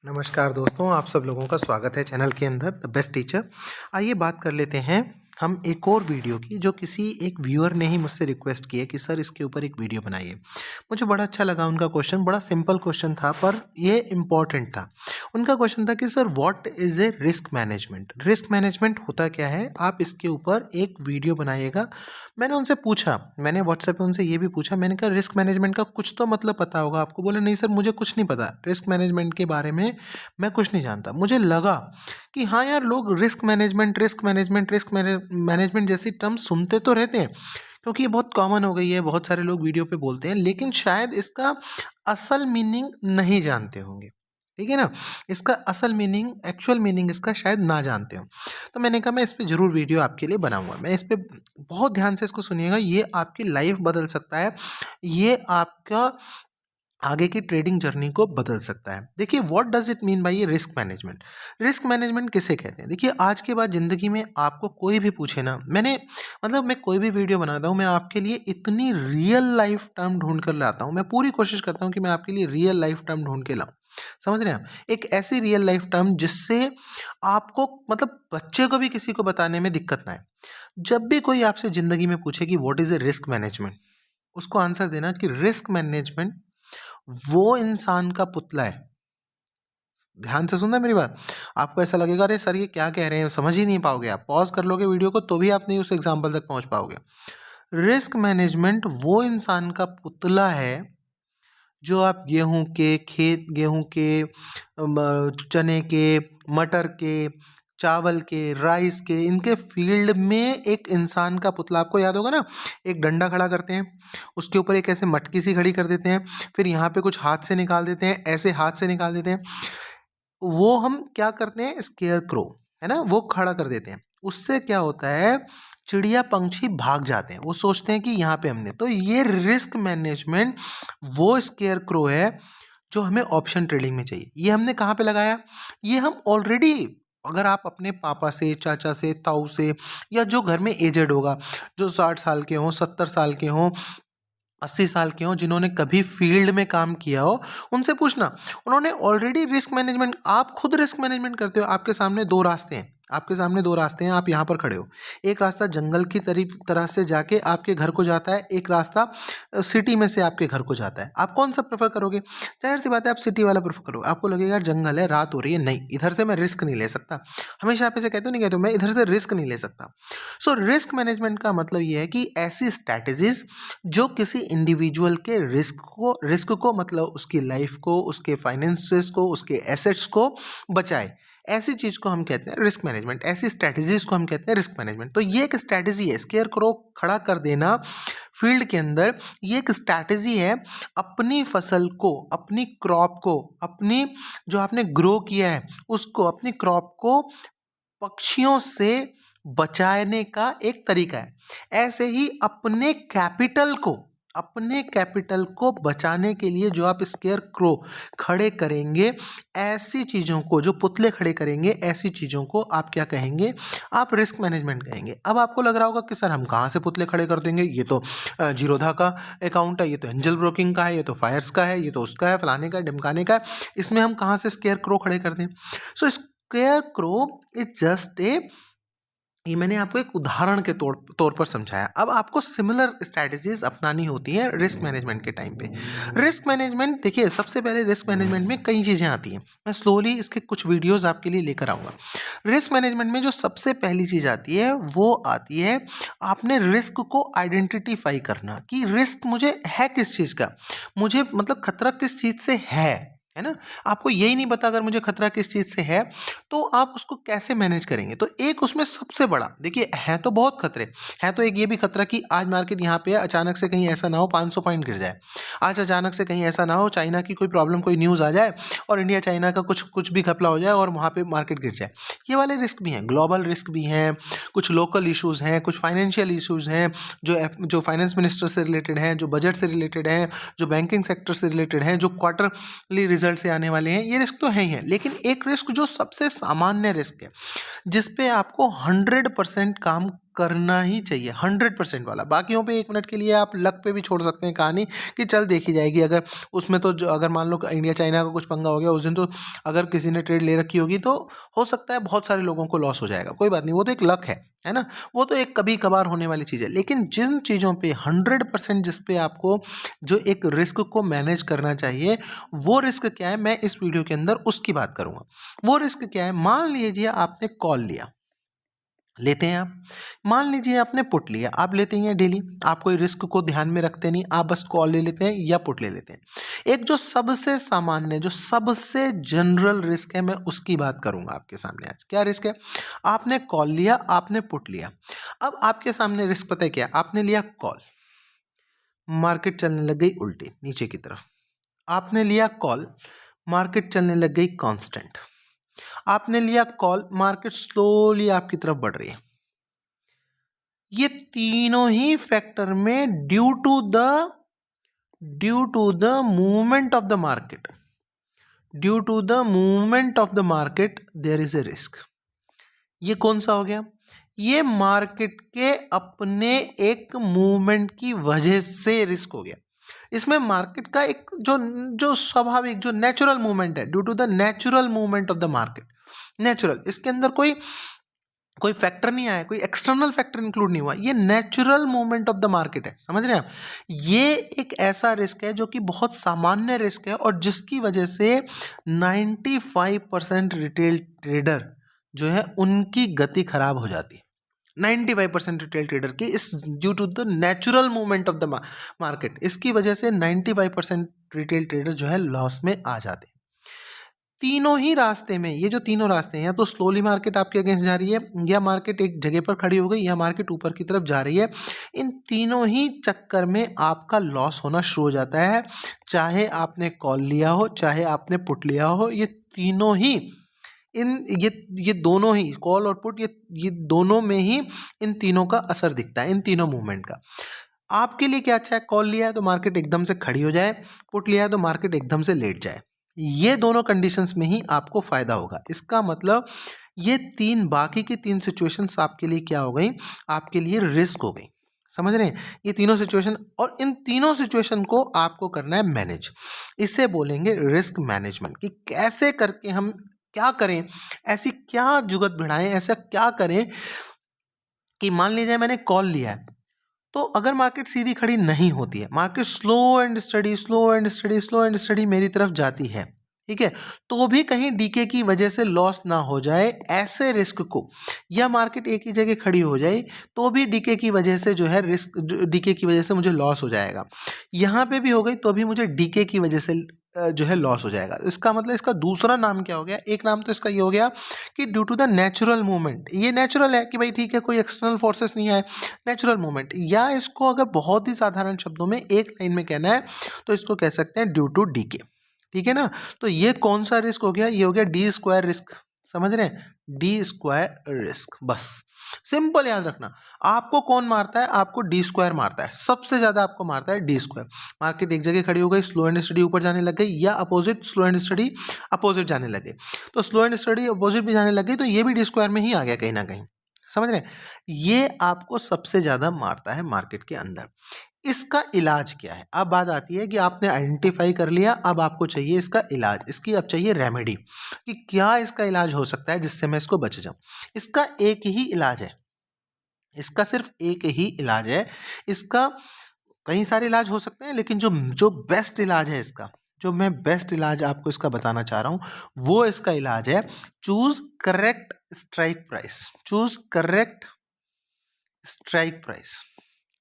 नमस्कार दोस्तों, आप सब लोगों का स्वागत है चैनल के अंदर द बेस्ट टीचर। आइए बात कर लेते हैं हम एक और वीडियो की, जो किसी एक व्यूअर ने ही मुझसे रिक्वेस्ट की है कि सर इसके ऊपर एक वीडियो बनाइए। मुझे बड़ा अच्छा लगा उनका क्वेश्चन, बड़ा सिंपल क्वेश्चन था पर ये इम्पोर्टेंट था। उनका क्वेश्चन था कि sir what is a risk management. Risk management होता क्या है, आप इसके ऊपर एक वीडियो बनाइएगा। मैंने उनसे पूछा, मैंने व्हाट्सएप पे उनसे ये भी पूछा, मैंने कहा रिस्क मैनेजमेंट का कुछ तो मतलब पता होगा आपको। बोले नहीं सर मुझे कुछ नहीं पता, रिस्क मैनेजमेंट के बारे में मैं कुछ नहीं जानता। मुझे लगा कि हाँ यार, लोग रिस्क मैनेजमेंट जैसी टर्म सुनते तो रहते हैं, क्योंकि ये बहुत कॉमन हो गई है, बहुत सारे लोग वीडियो पे बोलते हैं, लेकिन शायद इसका असल मीनिंग नहीं जानते होंगे। ठीक है ना, इसका असल मीनिंग, एक्चुअल मीनिंग इसका शायद ना जानते हो। तो मैंने कहा मैं इस पे ज़रूर वीडियो आपके लिए बनाऊंगा। मैं इस पे बहुत ध्यान से इसको सुनिएगा, ये आपकी लाइफ बदल सकता है, ये आपका आगे की ट्रेडिंग जर्नी को बदल सकता है। देखिए what does it mean by ये रिस्क मैनेजमेंट। रिस्क मैनेजमेंट किसे कहते हैं? देखिए आज के बाद ज़िंदगी में आपको कोई भी पूछे ना, मैं कोई भी वीडियो बनाता हूँ, मैं आपके लिए इतनी रियल लाइफ टर्म ढूंढ कर लाता हूँ, मैं पूरी कोशिश करता हूँ कि मैं आपके लिए रियल लाइफ टर्म ढूंढ के लाऊं। समझ रहे हैं आप? एक ऐसी रियल लाइफ टर्म जिससे आपको, मतलब बच्चे को भी किसी को बताने में दिक्कत ना आए। जब भी कोई आपसे ज़िंदगी में पूछे कि what is a risk management, उसको आंसर देना कि रिस्क मैनेजमेंट वो इंसान का पुतला है। ध्यान से सुनना मेरी बात। आपको ऐसा लगेगा अरे सर ये क्या कह रहे हैं, समझ ही नहीं पाओगे, आप पॉज कर लोगे वीडियो को तो भी आप नहीं उस एग्जाम्पल तक पहुंच पाओगे। रिस्क मैनेजमेंट वो इंसान का पुतला है जो आप गेहूं के, चने के, मटर के, चावल के, राइस के, इनके फील्ड में एक इंसान का पुतला, आपको याद होगा ना, एक डंडा खड़ा करते हैं, उसके ऊपर एक ऐसे मटकी सी खड़ी कर देते हैं, फिर यहाँ पे कुछ हाथ से निकाल देते हैं, ऐसे हाथ से निकाल देते हैं, वो हम क्या करते हैं, स्केयर क्रो, है ना, वो खड़ा कर देते हैं। उससे क्या होता है, चिड़िया पंछी भाग जाते हैं, वो सोचते हैं कि यहाँ पे हमने, तो ये रिस्क मैनेजमेंट वो स्केयर क्रो है जो हमें ऑप्शन ट्रेडिंग में चाहिए। ये हमने कहाँ पे लगाया, ये हम ऑलरेडी, अगर आप अपने पापा से, चाचा से, ताऊ से, या जो घर में एजेड होगा, जो 60 साल के हों, 70 साल के हों, 80 साल के हों, जिन्होंने कभी फील्ड में काम किया हो, उनसे पूछना, उन्होंने ऑलरेडी रिस्क मैनेजमेंट, आप खुद रिस्क मैनेजमेंट करते हो। आपके सामने दो रास्ते हैं, आपके सामने दो रास्ते हैं, आप यहाँ पर खड़े हो। एक रास्ता जंगल की तरह से जाके आपके घर को जाता है, एक रास्ता सिटी में से आपके घर को जाता है। आप कौन सा प्रेफर करोगे? जाहिर सी बात है आप सिटी वाला प्रेफर करोगे। आपको लगेगा यार जंगल है, रात हो रही है, नहीं इधर से मैं रिस्क नहीं ले सकता। हमेशा आप ऐसे कहते हो, नहीं कहते हो मैं इधर से रिस्क नहीं ले सकता। सो रिस्क मैनेजमेंट का मतलब ये है कि ऐसी स्ट्रैटेजीज जो किसी इंडिविजुअल के रिस्क को मतलब उसकी लाइफ को, उसके फाइनेंसेस को, उसके एसेट्स को बचाए, ऐसी चीज को हम कहते हैं रिस्क मैनेजमेंट। ऐसी स्ट्रैटेजीज को हम कहते हैं रिस्क मैनेजमेंट। तो ये एक स्ट्रैटेजी है, स्केयर क्रो खड़ा कर देना फील्ड के अंदर, ये एक स्ट्रैटेजी है अपनी फसल को, अपनी क्रॉप को, अपनी जो आपने ग्रो किया है उसको, अपनी क्रॉप को पक्षियों से बचाने का एक तरीका है। ऐसे ही अपने कैपिटल को बचाने के लिए जो आप स्केयर क्रो खड़े करेंगे, ऐसी चीज़ों को, जो पुतले खड़े करेंगे, ऐसी चीज़ों को आप क्या कहेंगे? आप रिस्क मैनेजमेंट कहेंगे। अब आपको लग रहा होगा कि सर हम कहाँ से पुतले खड़े कर देंगे, ये तो जीरोधा का अकाउंट है, ये तो एंजल ब्रोकिंग का है, ये तो फायर्स का है, ये तो उसका है, फलाने का है, ढिमकाने का है, इसमें हम कहाँ से स्केयर क्रो खड़े कर दें? So scarecrow is just a, ये मैंने आपको एक उदाहरण के तौर पर समझाया। अब आपको सिमिलर स्ट्रैटेजीज अपनानी होती है रिस्क मैनेजमेंट के टाइम पे। रिस्क मैनेजमेंट, देखिए सबसे पहले रिस्क मैनेजमेंट में कई चीज़ें आती हैं, मैं स्लोली इसके कुछ वीडियोस आपके लिए लेकर आऊँगा। रिस्क मैनेजमेंट में जो सबसे पहली चीज़ आती है वो आती है आपने रिस्क को आइडेंटिफाई करना, कि रिस्क मुझे है किस चीज़ का, मुझे मतलब खतरा किस चीज़ से है ना। आपको यही नहीं पता अगर मुझे खतरा किस चीज़ से है, तो आप उसको कैसे मैनेज करेंगे? तो एक उसमें सबसे बड़ा, देखिए है तो बहुत खतरे, है तो एक ये भी खतरा कि आज मार्केट यहाँ पे है, अचानक से कहीं ऐसा ना हो 500 पॉइंट गिर जाए। आज अचानक से कहीं ऐसा ना हो चाइना की कोई प्रॉब्लम, कोई न्यूज़ आ जाए और इंडिया चाइना का कुछ कुछ भी घपला हो जाए और वहाँ पे मार्केट गिर जाए। ये वाले रिस्क भी हैं, ग्लोबल रिस्क भी हैं, कुछ लोकल इश्यूज़ हैं, कुछ फाइनेंशियल इश्यूज़ हैं, जो फाइनेंस मिनिस्टर से रिलेटेड हैं, जो बजट से रिलेटेड हैं, जो बैंकिंग सेक्टर से रिलेटेड हैं, जो क्वार्टरली रिजल्ट से आने वाले हैं। ये रिस्क तो है ही है, लेकिन एक रिस्क जो सबसे सामान्य रिस्क है, जिस पे आपको 100% काम करना ही चाहिए 100% वाला। बाकियों पे 1 मिनट के लिए आप लक पे भी छोड़ सकते हैं कहानी कि चल देखी जाएगी। अगर उसमें तो जो अगर मान लो इंडिया चाइना का कुछ पंगा हो गया उस दिन, तो अगर किसी ने ट्रेड ले रखी होगी तो हो सकता है बहुत सारे लोगों को लॉस हो जाएगा, कोई बात नहीं, वो तो एक लक है ना, वो तो एक कभी कभार होने वाली चीज़ है। लेकिन जिन चीज़ों पे 100% जिस पे आपको जो एक रिस्क को मैनेज करना चाहिए, वो रिस्क क्या है, मैं इस वीडियो के अंदर उसकी बात करूंगा। वो रिस्क क्या है, मान लीजिए आपने कॉल लिया, लेते हैं आप, मान लीजिए आपने पुट लिया, आप लेते हैं डेली, आप कोई रिस्क को ध्यान में रखते नहीं, आप बस कॉल ले लेते हैं या पुट ले लेते हैं। एक जो सबसे सामान्य, जो सबसे जनरल रिस्क है, मैं उसकी बात करूंगा आपके सामने आज। क्या रिस्क है, आपने कॉल लिया, आपने पुट लिया। अब आपके सामने रिस्क पता है क्या, आपने लिया कॉल, मार्केट चलने लग गई उल्टी नीचे की तरफ। आपने लिया कॉल, मार्केट चलने लग गई कांस्टेंट। आपने लिया कॉल, मार्केट स्लोली आपकी तरफ बढ़ रही है। ये तीनों ही फैक्टर में due to the movement of the market, due to the movement of the market there is a risk. ये कौन सा हो गया, ये मार्केट के अपने एक मूवमेंट की वजह से रिस्क हो गया। इसमें मार्केट का एक जो जो स्वाभाविक जो नेचुरल मूवमेंट है, due to the natural movement of the market, natural, इसके अंदर कोई फैक्टर नहीं आया, कोई एक्सटर्नल फैक्टर इंक्लूड नहीं हुआ, ये natural movement of the market है। समझ रहे हैं आप, ये एक ऐसा रिस्क है जो कि बहुत सामान्य रिस्क है और जिसकी वजह से 95% रिटेल ट्रेडर जो है उनकी गति खराब हो जाती है। 95% रिटेल ट्रेडर की इस due to the natural movement of the market, इसकी वजह से 95% रिटेल ट्रेडर जो है लॉस में आ जाते हैं। तीनों ही रास्ते में, ये जो तीनों रास्ते हैं, या तो स्लोली मार्केट आपके अगेंस्ट जा रही है, या मार्केट एक जगह पर खड़ी हो गई, या मार्केट ऊपर की तरफ जा रही है, इन तीनों ही चक्कर में आपका लॉस होना शुरू हो जाता है। चाहे आपने कॉल लिया हो, चाहे आपने पुट लिया हो, ये तीनों ही ये दोनों ही कॉल और पुट, ये दोनों में ही इन तीनों का असर दिखता है, इन तीनों मूवमेंट का। आपके लिए क्या अच्छा है, कॉल लिया है तो मार्केट एकदम से खड़ी हो जाए, पुट लिया है तो मार्केट एकदम से लेट जाए। ये दोनों कंडीशंस में ही आपको फायदा होगा। इसका मतलब ये बाकी की तीन सिचुएशंस आपके लिए क्या हो गई, आपके लिए रिस्क हो गई। समझ रहे हैं, ये तीनों सिचुएशन, और इन तीनों सिचुएशन को आपको करना है मैनेज। इसे बोलेंगे रिस्क मैनेजमेंट, कि कैसे करके हम क्या करें, ऐसी क्या जुगत भिड़ाएं, ऐसा क्या करें कि मान लीजिए मैंने कॉल लिया है, तो अगर मार्केट सीधी खड़ी नहीं होती है, market slow and study, slow and study, slow and study मेरी तरफ जाती है, ठीक है, तो भी कहीं डीके की वजह से लॉस ना हो जाए, ऐसे रिस्क को, या मार्केट एक ही जगह खड़ी हो जाए तो भी डीके की वजह से जो है रिस्क, डीके की वजह से मुझे लॉस हो जाएगा, यहाँ पे भी हो गई तो भी मुझे डीके की वजह से जो है लॉस हो जाएगा। इसका मतलब इसका दूसरा नाम क्या हो गया, एक नाम तो इसका ये हो गया कि due to the natural movement, ये नेचुरल है कि भाई ठीक है, कोई एक्सटर्नल फोर्सेस नहीं आए, नेचुरल मूवमेंट। या इसको अगर बहुत ही साधारण शब्दों में एक लाइन में कहना है तो इसको कह सकते हैं ड्यू टू डीके, ठीक है ना। तो ये कौन सा रिस्क हो गया, ये हो गया डी स्क्वायर रिस्क। समझ रहे हैं, डी स्क्वायर रिस्क, बस सिंपल याद रखना। आपको कौन मारता है, आपको डी स्क्वायर मारता है, सबसे ज्यादा आपको मारता है डी स्क्वायर। मार्केट एक जगह खड़ी हो गई, स्लो एंड स्टडी ऊपर जाने लग गई, या opposite, slow and study opposite जाने लगे, तो स्लो एंड स्टडी अपोजिट भी जाने लग गई, तो ये भी डी स्क्वायर में ही आ गया कहीं ना कहीं। समझ रहे हैं, ये आपको सबसे ज्यादा मारता है मार्केट के अंदर। इसका इलाज क्या है, अब बात आती है कि आपने आइडेंटिफाई कर लिया, अब आपको चाहिए इसका इलाज, इसकी अब चाहिए रेमेडी, कि क्या इसका इलाज हो सकता है जिससे मैं इसको बच जाऊं। इसका एक ही इलाज है, इसका सिर्फ एक ही इलाज है। इसका कई सारे इलाज हो सकते हैं, लेकिन जो जो बेस्ट इलाज है इसका, जो मैं बेस्ट इलाज आपको इसका बताना चाह रहा हूं, वो इसका इलाज है choose correct strike price. Choose correct strike price,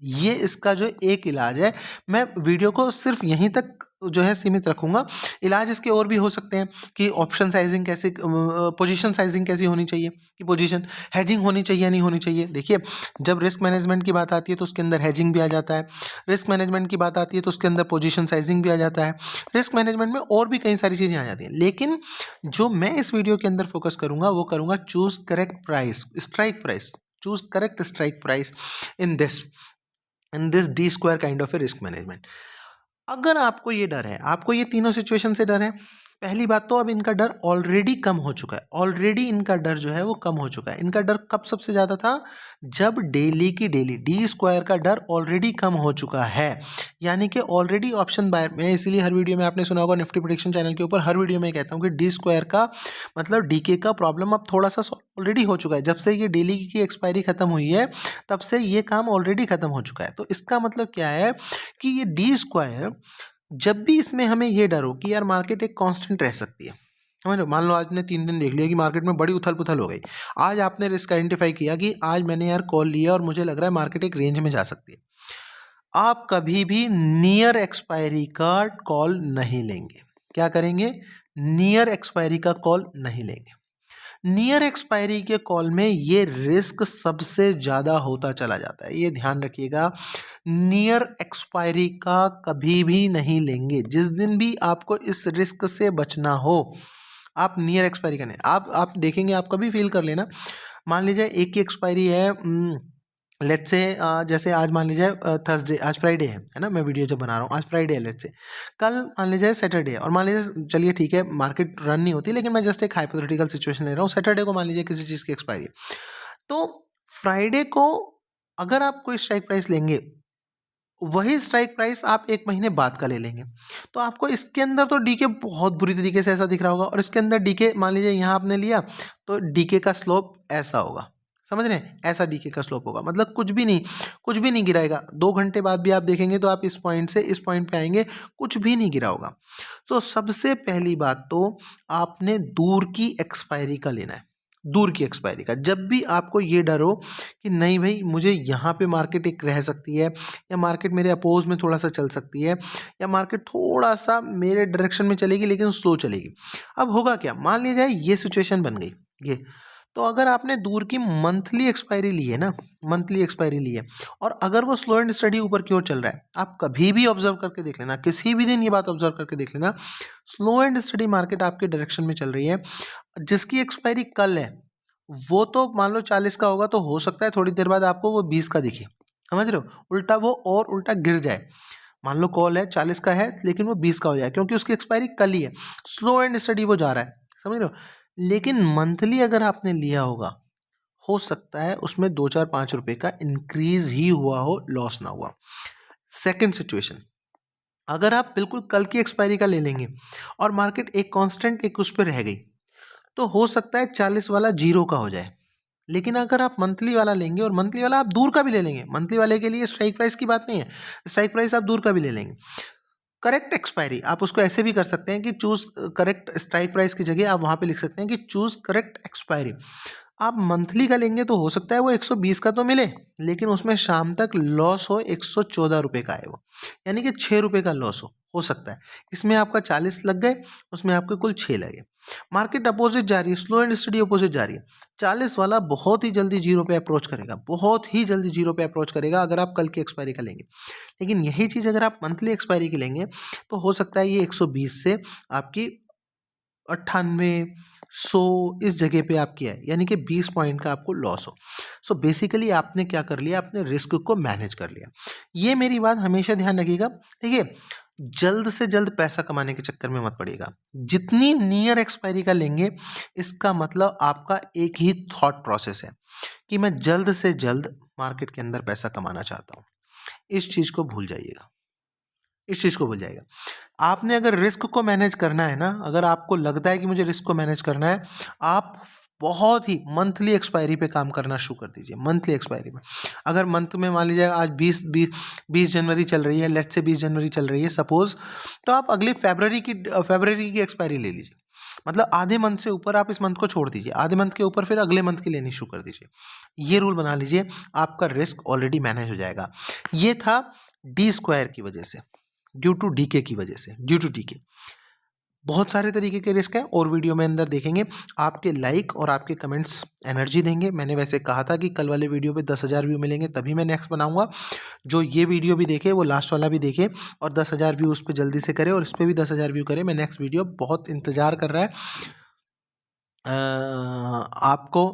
ये इसका जो एक इलाज है। मैं वीडियो को सिर्फ यहीं तक जो है सीमित रखूंगा। इलाज इसके और भी हो सकते हैं कि ऑप्शन साइजिंग कैसे, पोजीशन साइजिंग कैसी होनी चाहिए, कि पोजीशन हेजिंग होनी चाहिए नहीं होनी चाहिए। देखिए, जब रिस्क मैनेजमेंट की बात आती है तो उसके अंदर हेजिंग भी आ जाता है, रिस्क मैनेजमेंट की बात आती है तो उसके अंदर पोजीशन साइजिंग भी आ जाता है, रिस्क मैनेजमेंट में और भी कई सारी चीज़ें आ जाती हैं। लेकिन जो मैं इस वीडियो के अंदर फोकस करूंगा वो करूंगा choose correct price, strike price, choose correct strike price in this D square kind of A risk management. अगर आपको ये डर है, आपको ये तीनों सिचुएशन से डर है, पहली बात तो अब इनका डर ऑलरेडी कम हो चुका है, ऑलरेडी इनका डर जो है वो कम हो चुका है। इनका डर कब सबसे ज़्यादा था? जब डेली की डेली डी स्क्वायर का डर ऑलरेडी कम हो चुका है, यानी कि ऑलरेडी ऑप्शन बायर। मैं इसीलिए हर वीडियो में, आपने सुना होगा निफ्टी प्रेडिक्शन चैनल के ऊपर, हर वीडियो में कहता हूँ कि डी स्क्वायर का मतलब डीके का प्रॉब्लम अब थोड़ा सा ऑलरेडी हो चुका है। जब से ये डेली की एक्सपायरी खत्म हुई है तब से ये काम ऑलरेडी खत्म हो चुका है। तो इसका मतलब क्या है कि ये डी स्क्वायर, जब भी इसमें हमें ये डर हो कि यार मार्केट एक कांस्टेंट रह सकती है, समझ लो, मान लो आज ने 3 दिन देख लिया कि मार्केट में बड़ी उथल पुथल हो गई, आज आपने रिस्क आइडेंटिफाई किया कि आज मैंने यार कॉल लिया और मुझे लग रहा है मार्केट एक रेंज में जा सकती है, आप कभी भी नियर एक्सपायरी का कॉल नहीं लेंगे। क्या करेंगे? नियर एक्सपायरी का कॉल नहीं लेंगे। नियर एक्सपायरी के कॉल में ये रिस्क सबसे ज़्यादा होता चला जाता है, ये ध्यान रखिएगा। नियर एक्सपायरी का कभी भी नहीं लेंगे। जिस दिन भी आपको इस रिस्क से बचना हो, आप नियर एक्सपायरी का नहीं। आप देखेंगे, आप कभी फील कर लेना, मान लीजिए एक की एक्सपायरी है, लेट्स से जैसे आज मान लीजिए थर्सडे, आज फ्राइडे है ना, मैं वीडियो जो बना रहा हूँ आज फ्राइडे है, लेट्स से कल मान लीजिए सैटरडे है, और मान लीजिए चलिए ठीक है मार्केट रन नहीं होती, लेकिन मैं जस्ट एक हाइपोथेटिकल सिचुएशन ले रहा हूँ, सैटरडे को मान लीजिए किसी चीज़ की एक्सपायरी है, तो फ्राइडे को अगर आप कोई स्ट्राइक प्राइस लेंगे, वही स्ट्राइक प्राइस आप 1 महीने बाद का ले लेंगे, तो आपको इसके अंदर तो डीके बहुत बुरी तरीके से ऐसा दिख रहा होगा, और इसके अंदर डीके मान लीजिए यहाँ आपने लिया तो डीके का स्लोप ऐसा होगा, समझ रहे हैं? ऐसा डीके का स्लोप होगा, मतलब कुछ भी नहीं गिराएगा। 2 घंटे बाद भी आप देखेंगे तो आप इस पॉइंट से इस पॉइंट पे आएंगे, कुछ भी नहीं गिरा होगा। तो सबसे पहली बात तो आपने दूर की एक्सपायरी का लेना है, दूर की एक्सपायरी का। जब भी आपको ये डर हो कि नहीं भाई मुझे यहाँ पे मार्केट एक रह सकती है, या मार्केट मेरे अपोज में थोड़ा सा चल सकती है, या मार्केट थोड़ा सा मेरे डायरेक्शन में चलेगी लेकिन स्लो चलेगी। अब होगा क्या, मान लीजिए ये सिचुएशन बन गई ये, तो अगर आपने दूर की मंथली एक्सपायरी ली है ना, मंथली एक्सपायरी ली है, और अगर वो स्लो एंड स्टडी ऊपर की ओर चल रहा है, आप कभी भी ऑब्जर्व करके देख लेना, किसी भी दिन ये बात ऑब्जर्व करके देख लेना, स्लो एंड स्टडी मार्केट आपके डायरेक्शन में चल रही है, जिसकी एक्सपायरी कल है वो तो मान लो 40 का होगा, तो हो सकता है थोड़ी देर बाद आपको वो 20 का दिखे, समझ रहे हो? उल्टा वो और उल्टा गिर जाए। मान लो कॉल है 40 का है लेकिन वो 20 का हो जाए, क्योंकि उसकी एक्सपायरी कल ही है, स्लो एंड स्टडी वो जा रहा है, समझ रहे हो? लेकिन मंथली अगर आपने लिया होगा, हो सकता है उसमें 2-4-5 रुपए का इंक्रीज ही हुआ हो, लॉस ना हुआ। सेकंड सिचुएशन, अगर आप बिल्कुल कल की एक्सपायरी का ले लेंगे और मार्केट एक कांस्टेंट एक उस पर रह गई, तो हो सकता है 40 वाला 0 का हो जाए। लेकिन अगर आप मंथली वाला लेंगे, और मंथली वाला आप दूर का भी ले लेंगे, मंथली वाले के लिए स्ट्राइक प्राइस की बात नहीं है, स्ट्राइक प्राइस आप दूर का भी ले लेंगे। करेक्ट एक्सपायरी, आप उसको ऐसे भी कर सकते हैं कि चूज करेक्ट स्ट्राइक प्राइस की जगह आप वहां पे लिख सकते हैं कि चूज करेक्ट एक्सपायरी। आप मंथली का लेंगे तो हो सकता है वो 120 का तो मिले, लेकिन उसमें शाम तक लॉस हो 114 रुपए का है वो, यानी कि 6 रुपए का लॉस हो सकता है। इसमें आपका 40 लग गए, उसमें आपके कुल 6 लगे। मार्केट अपोजिट जा रही है, स्लो एंड स्टडी अपोजिट जा रही है, 40 वाला बहुत ही जल्दी 0 पे अप्रोच करेगा, बहुत ही जल्दी 0 पे अप्रोच करेगा अगर आप कल की एक्सपायरी का लेंगे। लेकिन यही चीज़ अगर आप मंथली एक्सपायरी की लेंगे तो हो सकता है ये 120 से आपकी 98, 100 इस जगह पे आपकी है, यानी कि 20 पॉइंट का आपको लॉस हो। सो बेसिकली आपने क्या कर लिया, आपने रिस्क को मैनेज कर लिया। ये मेरी बात हमेशा ध्यान रखिएगा, ठीक है? जल्द से जल्द पैसा कमाने के चक्कर में मत पड़िएगा। जितनी नियर एक्सपायरी का लेंगे, इसका मतलब आपका एक ही थॉट प्रोसेस है कि मैं जल्द से जल्द मार्केट के अंदर पैसा कमाना चाहता हूँ। इस चीज़ को भूल जाइएगा, इस चीज़ को भूल जाइएगा। आपने अगर रिस्क को मैनेज करना है ना, अगर आपको लगता है कि मुझे रिस्क को मैनेज करना है, आप बहुत ही मंथली एक्सपायरी पे काम करना शुरू कर दीजिए। मंथली एक्सपायरी में अगर मंथ में मान लीजिए आज 20 जनवरी चल रही है, लेट्स से 20 जनवरी चल रही है सपोज, तो आप अगले फरवरी की एक्सपायरी ले लीजिए। मतलब आधे मंथ से ऊपर आप इस मंथ को छोड़ दीजिए, आधे मंथ के ऊपर फिर अगले मंथ की लेनी शुरू कर दीजिए। ये रूल बना लीजिए, आपका रिस्क ऑलरेडी मैनेज हो जाएगा। ये था डी स्क्वायर की वजह से, ड्यू टू डीके की वजह से, ड्यू टू डीके। बहुत सारे तरीके के रिस्क हैं और वीडियो में अंदर देखेंगे। आपके लाइक और आपके कमेंट्स एनर्जी देंगे। मैंने वैसे कहा था कि कल वाले वीडियो पे 10,000 व्यू मिलेंगे तभी मैं नेक्स्ट बनाऊंगा। जो ये वीडियो भी देखे वो लास्ट वाला भी देखे और 10,000 व्यू उस पर जल्दी से करे और इस पर भी 10,000 व्यू करे। मैं नेक्स्ट वीडियो बहुत इंतज़ार कर रहा है आपको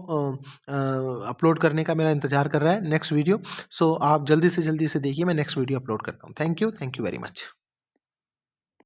अपलोड करने का, मेरा इंतज़ार कर रहा है नेक्स्ट वीडियो। सो आप जल्दी से देखिए, मैं नेक्स्ट वीडियो अपलोड करता हूँ। Thank you very much.